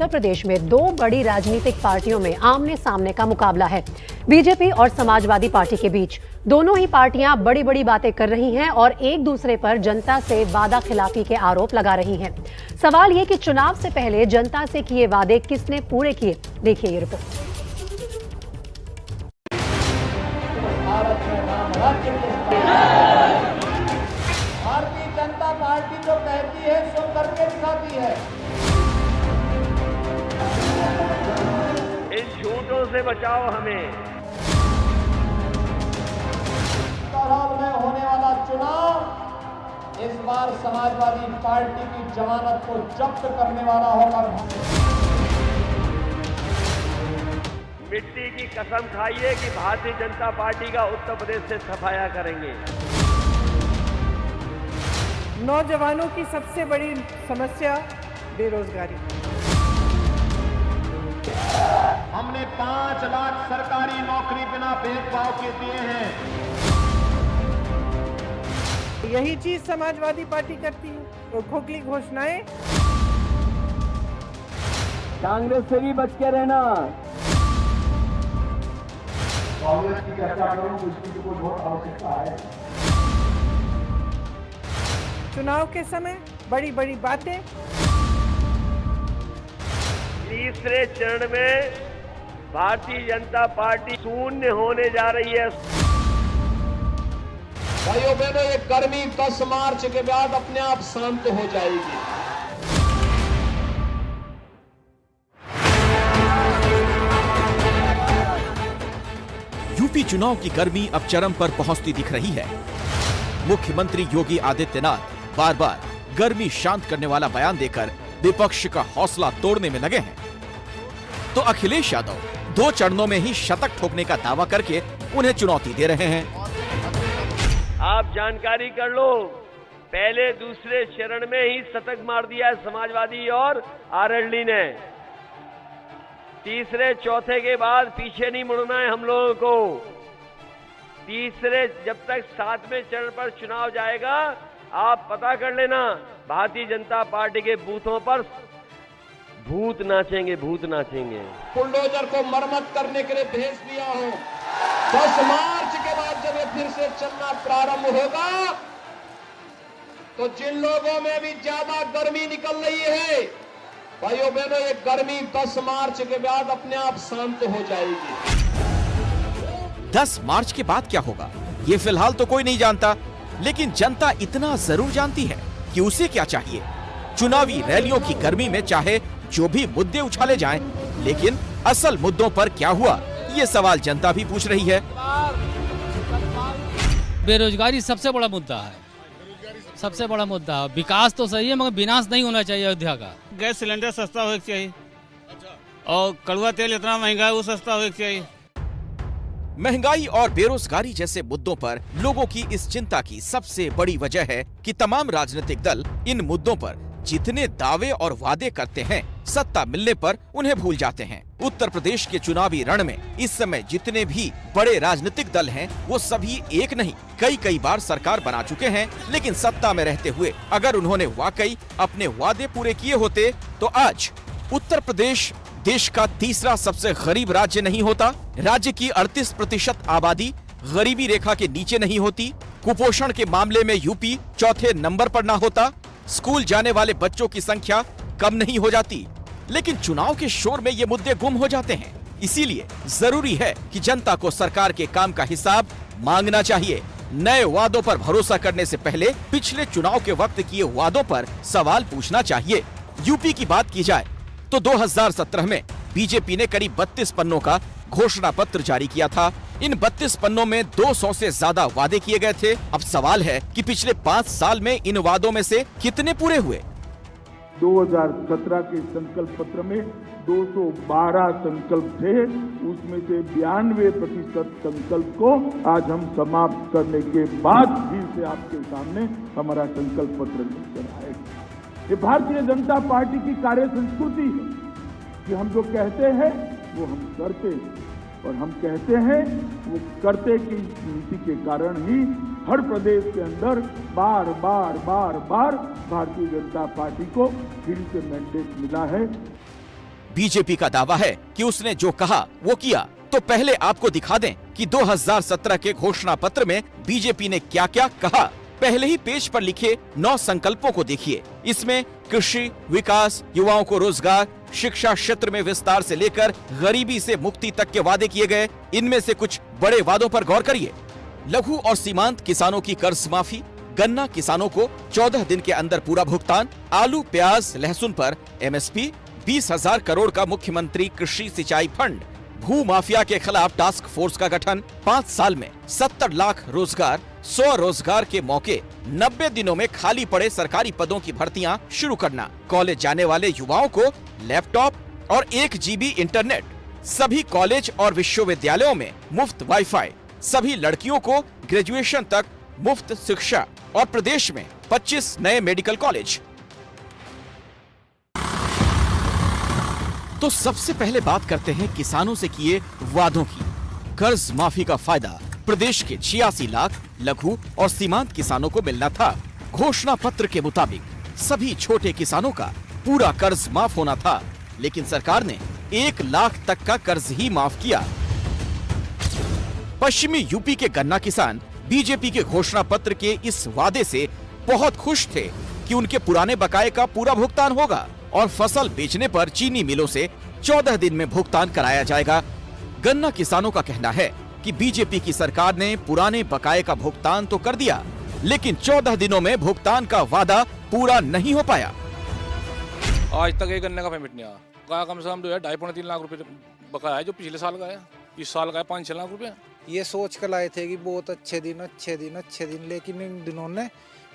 उत्तर प्रदेश में दो बड़ी राजनीतिक पार्टियों में आमने सामने का मुकाबला है। बीजेपी और समाजवादी पार्टी के बीच दोनों ही पार्टियां बड़ी बड़ी बातें कर रही हैं और एक दूसरे पर जनता से वादा खिलाफी के आरोप लगा रही हैं। सवाल ये कि चुनाव से पहले जनता से किए वादे किसने पूरे किए, देखिए ये रिपोर्ट। भारतीय जनता पार्टी जो कहती है सो करके दिखाती है। इन झूठों से बचाओ हमें। करौल में होने वाला चुनाव इस बार समाजवादी पार्टी की जमानत को जब्त करने वाला होगा। मिट्टी की कसम खाइए कि भारतीय जनता पार्टी का उत्तर प्रदेश से सफाया करेंगे। नौजवानों की सबसे बड़ी समस्या बेरोजगारी। हमने 5 लाख सरकारी नौकरी बिना भेदभाव के दिए हैं। यही चीज समाजवादी पार्टी करती है, तो खोखली घोषणाएं। कांग्रेस से भी बच के रहना। कांग्रेस की चर्चा करूं तो इसकी तो कोई बहुत आवश्यकता है। चुनाव के समय बड़ी बड़ी बातें। तीसरे चरण में भारतीय जनता पार्टी शून्य होने जा रही है। भाइयों बहनों, ये गर्मी 10 मार्च के बाद अपने आप शांत हो जाएगी। यूपी चुनाव की गर्मी अब चरम पर पहुंचती दिख रही है। मुख्यमंत्री योगी आदित्यनाथ बार बार गर्मी शांत करने वाला बयान देकर विपक्ष का हौसला तोड़ने में लगे हैं, तो अखिलेश यादव 2 चरणों में ही शतक ठोकने का दावा करके उन्हें चुनौती दे रहे हैं। आप जानकारी कर लो, पहले दूसरे चरण में ही शतक मार दिया है समाजवादी और आरएलडी ने। तीसरे चौथे के बाद पीछे नहीं मुड़ना है हम लोगों को। तीसरे जब तक 7वें चरण पर चुनाव जाएगा, आप पता कर लेना, भारतीय जनता पार्टी के बूथों पर भूत नाचेंगे, भूत नाचेंगे। बुलडोजर को मरम्मत करने के लिए भेज दिया हूं। 10 मार्च के बाद जब ये फिर से चलना प्रारंभ होगा, तो जिन लोगों में भी ज्यादा गर्मी निकल रही है, भाइयों बहनों, ये गर्मी 10 मार्च के बाद अपने आप शांत हो जाएगी। 10 मार्च के बाद क्या होगा, ये फिलहाल तो कोई नहीं जानता, लेकिन जनता इतना जरूर जानती है कि उसे क्या चाहिए। चुनावी रैलियों की गर्मी में चाहे जो भी मुद्दे उछाले जाएं, लेकिन असल मुद्दों पर क्या हुआ, ये सवाल जनता भी पूछ रही है। बेरोजगारी सबसे बड़ा मुद्दा है, सबसे बड़ा मुद्दा है। विकास तो सही है, मगर विनाश नहीं होना चाहिए अयोध्या का। गैस सिलेंडर सस्ता होना चाहिए और कड़वा तेल इतना महंगा है वो सस्ता होना चाहिए। महंगाई और बेरोजगारी जैसे मुद्दों पर लोगों की इस चिंता की सबसे बड़ी वजह है कि तमाम राजनीतिक दल इन मुद्दों पर जितने दावे और वादे करते हैं, सत्ता मिलने पर उन्हें भूल जाते हैं। उत्तर प्रदेश के चुनावी रण में इस समय जितने भी बड़े राजनीतिक दल हैं, वो सभी एक नहीं कई बार सरकार बना चुके हैं, लेकिन सत्ता में रहते हुए अगर उन्होंने वाकई अपने वादे पूरे किए होते तो आज उत्तर प्रदेश देश का तीसरा सबसे गरीब राज्य नहीं होता, राज्य की 38% आबादी गरीबी रेखा के नीचे नहीं होती, कुपोषण के मामले में यूपी चौथे नंबर पर ना होता, स्कूल जाने वाले बच्चों की संख्या कम नहीं हो जाती। लेकिन चुनाव के शोर में ये मुद्दे गुम हो जाते हैं। इसीलिए जरूरी है कि जनता को सरकार के काम का हिसाब मांगना चाहिए। नए वादों पर भरोसा करने से पहले पिछले चुनाव के वक्त किए वादों पर सवाल पूछना चाहिए। यूपी की बात की जाए तो 2017 में बीजेपी ने करीब 32 पन्नों का घोषणा पत्र जारी किया था। इन 32 पन्नों में 200 से ज्यादा वादे किए गए थे। अब सवाल है कि पिछले 5 साल में इन वादों में से कितने पूरे हुए। 2017 के संकल्प पत्र में 212 संकल्प थे, उसमें से 92% संकल्प को आज हम समाप्त करने के बाद फिर से आपके सामने हमारा संकल्प पत्र लेकर आए। ये भारतीय जनता पार्टी की कार्य संस्कृति है कि हम जो कहते हैं वो हम करते हैं, और हम कहते हैं वो करते की नीति के कारण ही हर प्रदेश के अंदर बार बार भारतीय जनता पार्टी को फिर से मैंडेट मिला है। बीजेपी का दावा है कि उसने जो कहा वो किया। तो पहले आपको दिखा दें कि 2017 के घोषणा पत्र में बीजेपी ने क्या क्या कहा। पहले ही पेज पर लिखे 9 संकल्पों को देखिए। इसमें कृषि, विकास, युवाओं को रोजगार, शिक्षा क्षेत्र में विस्तार से लेकर गरीबी से मुक्ति तक के वादे किए गए। इनमें से कुछ बड़े वादों पर गौर करिए। लघु और सीमांत किसानों की कर्ज माफी, गन्ना किसानों को 14 दिन के अंदर पूरा भुगतान, आलू, प्याज, लहसुन पर MSP, 20,000 करोड़ का मुख्यमंत्री कृषि सिंचाई फंड, भू माफिया के खिलाफ टास्क फोर्स का गठन, 5 साल में 70 लाख रोजगार, 100 रोजगार के मौके, 90 दिनों में खाली पड़े सरकारी पदों की भर्तियां शुरू करना, कॉलेज जाने वाले युवाओं को लैपटॉप और 1 GB इंटरनेट, सभी कॉलेज और विश्वविद्यालयों में मुफ्त वाईफाई, सभी लड़कियों को ग्रेजुएशन तक मुफ्त शिक्षा और प्रदेश में 25 नए मेडिकल कॉलेज। तो सबसे पहले बात करते हैं किसानों से किए वादों की। कर्ज माफी का फायदा प्रदेश के 86 लाख लघु और सीमांत किसानों को मिलना था। घोषणा पत्र के मुताबिक सभी छोटे किसानों का पूरा कर्ज माफ होना था, लेकिन सरकार ने 1 लाख तक का कर्ज ही माफ किया। पश्चिमी यूपी के गन्ना किसान बीजेपी के घोषणा पत्र के इस वादे से बहुत खुश थे कि उनके पुराने बकाये का पूरा भुगतान होगा और फसल बेचने पर चीनी मिलों से 14 दिन में भुगतान कराया जाएगा। गन्ना किसानों का कहना है कि बीजेपी की सरकार ने पुराने बकाये का भुगतान तो कर दिया, लेकिन 14 दिनों में भुगतान का वादा पूरा नहीं हो पाया। आज तक एक गन्ने का पेमेंट नहीं आया। कम से कम 2.5-3 लाख रुपए बकाया है, जो पिछले साल का है। इस साल का है 5-6 लाख रुपए। ये सोच कर लाए थे कि बहुत अच्छे दिन, लेकिन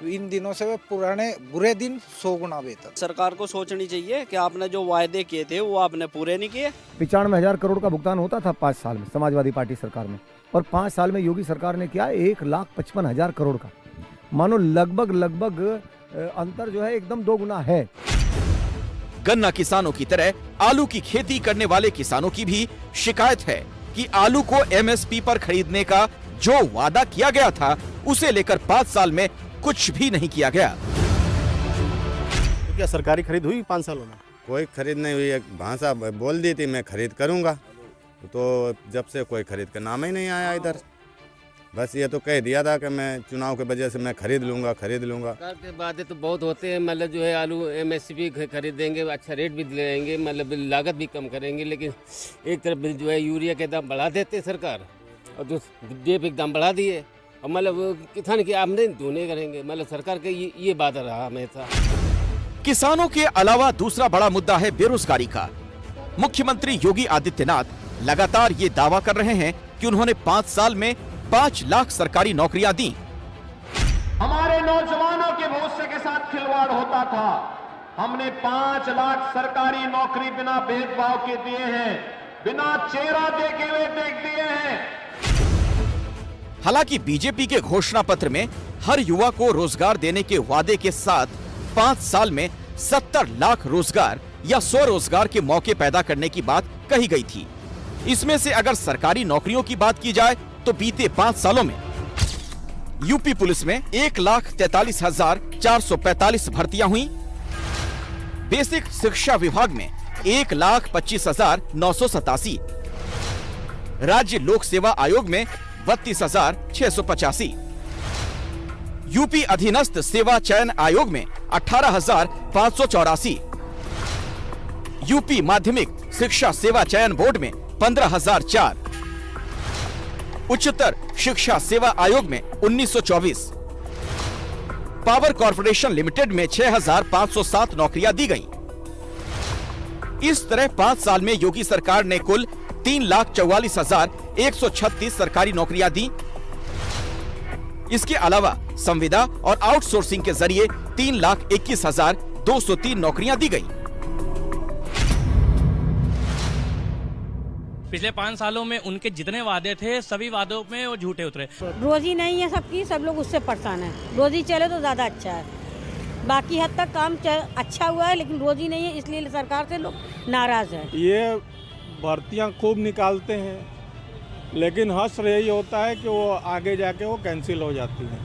इन दिनों से वे पुराने बुरे दिन 100 गुना बेहतर। सरकार को सोचनी चाहिए कि आपने जो वायदे किए थे वो आपने पूरे नहीं किए। 95,000 करोड़ का भुगतान होता था 5 साल में समाजवादी पार्टी सरकार में, और 5 साल में योगी सरकार ने किया 1,55,000 करोड़ का। मानो लगभग अंतर जो है एकदम 2 गुना है। गन्ना किसानों की तरह आलू की खेती करने वाले किसानों की भी शिकायत है कि आलू को MSP पर खरीदने का जो वादा किया गया था उसे लेकर 5 साल में कुछ भी नहीं किया गया। क्या सरकारी खरीद हुई 5 सालों में? कोई खरीद नहीं हुई। एक भाषा बोल दी थी मैं खरीद करूंगा, तो जब से कोई खरीद का नाम ही नहीं आया इधर। बस ये तो कह दिया था कि मैं चुनाव की वजह से मैं खरीद लूंगा। सरकार के वादे तो बहुत होते हैं, मतलब जो है आलू MSP खरीद देंगे, अच्छा रेट भी दिलाएंगे, मतलब लागत भी कम करेंगे, लेकिन एक तरफ जो है यूरिया के दाम बढ़ा देते सरकार और DAP के दाम बढ़ा दिए, और मतलब किसान की आमदनी दूने करेंगे। मतलब सरकार के ये वादा रहा हमेशा। किसानों के अलावा दूसरा बड़ा मुद्दा है बेरोजगारी का। मुख्यमंत्री योगी आदित्यनाथ लगातार ये दावा कर रहे हैं कि उन्होंने 5 साल में 5 लाख सरकारी नौकरियां दी। हमारे नौजवानों के भविष्य के साथ खिलवाड़ होता था। हमने 5 लाख सरकारी नौकरी बिना भेदभाव के दिए हैं, बिना चेहरा देखे हुए देख दिए हैं। हालांकि बीजेपी के घोषणा पत्र में हर युवा को रोजगार देने के वादे के साथ 5 साल में 70 लाख रोजगार या 100 रोजगार के मौके पैदा करने की बात कही गई थी। इसमें से अगर सरकारी नौकरियों की बात की जाए तो बीते 5 सालों में यूपी पुलिस में 1,43,445 भर्तियां हुई, बेसिक शिक्षा विभाग में 1,25,987, राज्य लोक सेवा आयोग में 32,685, यूपी अधीनस्थ सेवा चयन आयोग में 18,584, यूपी माध्यमिक शिक्षा सेवा चयन बोर्ड में 15,004, उच्चतर शिक्षा सेवा आयोग में 1924, पावर कॉर्पोरेशन लिमिटेड में 6,507 नौकरियां दी गईं। इस तरह 5 साल में योगी सरकार ने कुल 3,44,136 सरकारी नौकरियां दी। इसके अलावा संविदा और आउटसोर्सिंग के जरिए 3,21,203 नौकरियां दी गईं। पिछले 5 सालों में उनके जितने वादे थे सभी वादों में वो झूठे उतरे। रोजी नहीं है सबकी, सब लोग उससे परेशान है। रोजी चले तो ज्यादा अच्छा है, बाकी हद तक काम अच्छा हुआ है, लेकिन रोजी नहीं है, इसलिए सरकार से लोग नाराज है। ये भर्तियां खूब निकालते हैं, लेकिन हश्र यही होता है कि वो आगे जाके वो कैंसिल हो जाती है।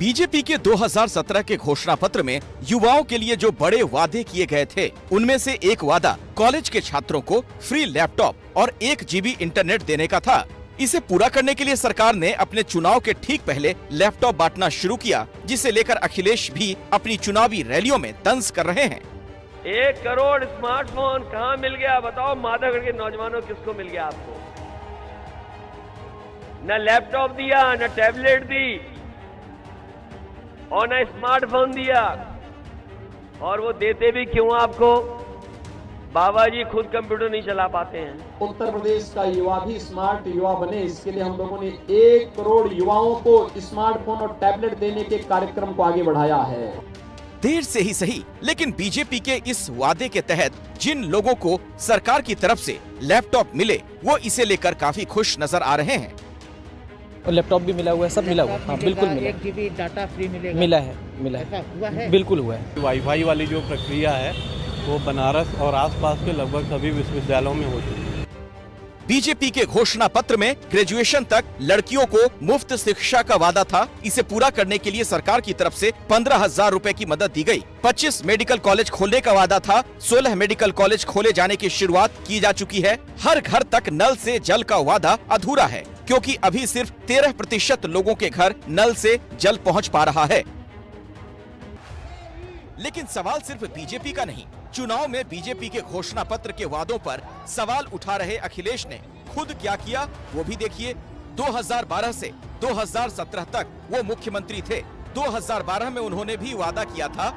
बीजेपी के 2017 के घोषणा पत्र में युवाओं के लिए जो बड़े वादे किए गए थे, उनमें से एक वादा कॉलेज के छात्रों को फ्री लैपटॉप और 1 GB इंटरनेट देने का था। इसे पूरा करने के लिए सरकार ने अपने चुनाव के ठीक पहले लैपटॉप बांटना शुरू किया, जिसे लेकर अखिलेश भी अपनी चुनावी रैलियों में तंज कर रहे हैं। 1 करोड़ स्मार्टफोन कहाँ मिल गया बताओ? माधवगढ़ के नौजवानों किसको मिल गया? आपको न लैपटॉप दिया, न टैबलेट दी और न स्मार्टफोन दिया। और वो देते भी क्यों आपको? बाबा जी खुद कंप्यूटर नहीं चला पाते हैं। उत्तर प्रदेश का युवा भी स्मार्ट युवा बने, इसके लिए हम लोगों ने 1 करोड़ युवाओं को स्मार्टफोन और टैबलेट देने के कार्यक्रम को आगे बढ़ाया है। देर से ही सही, लेकिन बीजेपी के इस वादे के तहत जिन लोगों को सरकार की तरफ से लैपटॉप मिले, वो इसे लेकर काफी खुश नजर आ रहे हैं। और लैपटॉप भी मिला हुआ है, सब मिला हुआ है। हाँ, बिल्कुल मिला। 1 GB डाटा फ्री मिलेगा? मिला है, मिला ऐसा है, हुआ है? बिल्कुल हुआ है। वाईफाई वाली जो प्रक्रिया है वो बनारस और आसपास के लगभग सभी विश्वविद्यालयों में हो चुकी है। बीजेपी के घोषणा पत्र में ग्रेजुएशन तक लड़कियों को मुफ्त शिक्षा का वादा था। इसे पूरा करने के लिए सरकार की तरफ से 15,000 रुपए की मदद दी गई। 25 मेडिकल कॉलेज खोलने का वादा था। 16 मेडिकल कॉलेज खोले जाने की शुरुआत की जा चुकी है। हर घर तक नल से जल का वादा अधूरा है, क्योंकि अभी सिर्फ 13% लोगों के घर नल से जल पहुंच पा रहा है। लेकिन सवाल सिर्फ बीजेपी का नहीं, चुनाव में बीजेपी के घोषणा पत्र के वादों पर सवाल उठा रहे अखिलेश ने खुद क्या किया वो भी देखिए। 2012 से 2017 तक वो मुख्यमंत्री थे। 2012 में उन्होंने भी वादा किया था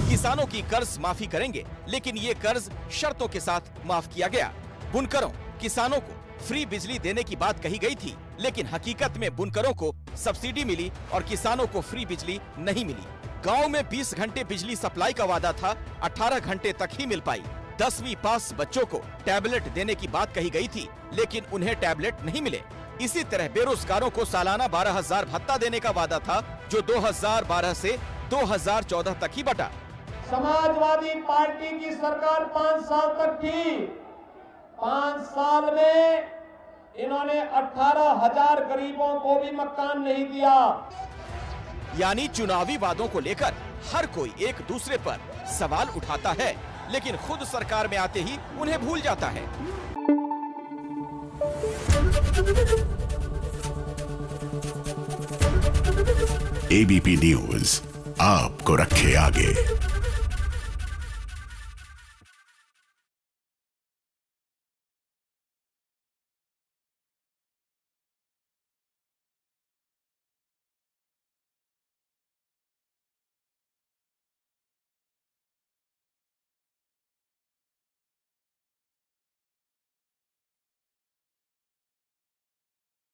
किसानों की कर्ज माफी करेंगे, लेकिन ये कर्ज शर्तों के साथ माफ किया गया। बुनकरों, किसानों को फ्री बिजली देने की बात कही गई थी, लेकिन हकीकत में बुनकरों को सब्सिडी मिली और किसानों को फ्री बिजली नहीं मिली। गांव में 20 घंटे बिजली सप्लाई का वादा था, 18 घंटे तक ही मिल पाई। 10वीं पास बच्चों को टैबलेट देने की बात कही गई थी, लेकिन उन्हें टैबलेट नहीं मिले। इसी तरह बेरोजगारों को सालाना 12,000 भत्ता देने का वादा था, जो 2012 से 2014 तक ही बटा। समाजवादी पार्टी की सरकार 5 साल तक थी। 5 साल में इन्होंने 18,000 गरीबों को भी मकान नहीं दिया। यानी चुनावी वादों को लेकर हर कोई एक दूसरे पर सवाल उठाता है, लेकिन खुद सरकार में आते ही उन्हें भूल जाता है। ABP न्यूज आपको रखे आगे।